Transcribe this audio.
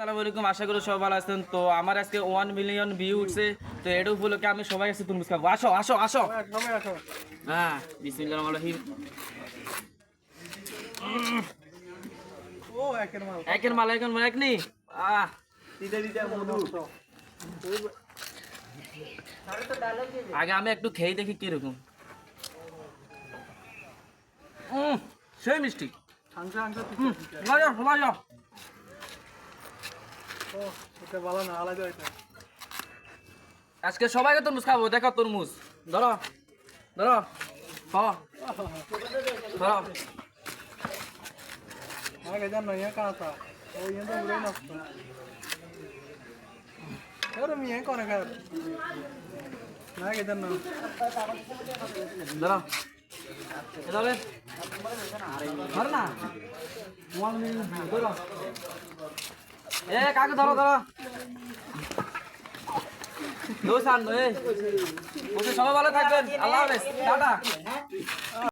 আসসালামু আলাইকুম, আশা করি সবাই ভালো আছেন। তো আমার আজকে 1 মিলিয়ন ভিউ উঠছে। তো এটা উপলক্ষে আমি সবাই কাছে তরমুজ খাবো। আসো আসো আসো। হ্যাঁ, বিসমিল্লাহির রহমানির রহিম। একের মাল এক নি। আহ আগে আমি একটু খেয়ে দেখি কিরকম। সেই মিষ্টি। মজা মজা। আজকে সবাইকে তরমুজ খাবো। দেখো তরমুজ ধরো ধরো খাও ধরো। ধরো এদারে ধর না। ধরো এ কাকে ধরো ধরো দোষ আন। সবাই ভালো থাকবেন। আল্লাহ হাফেজ, টাটা।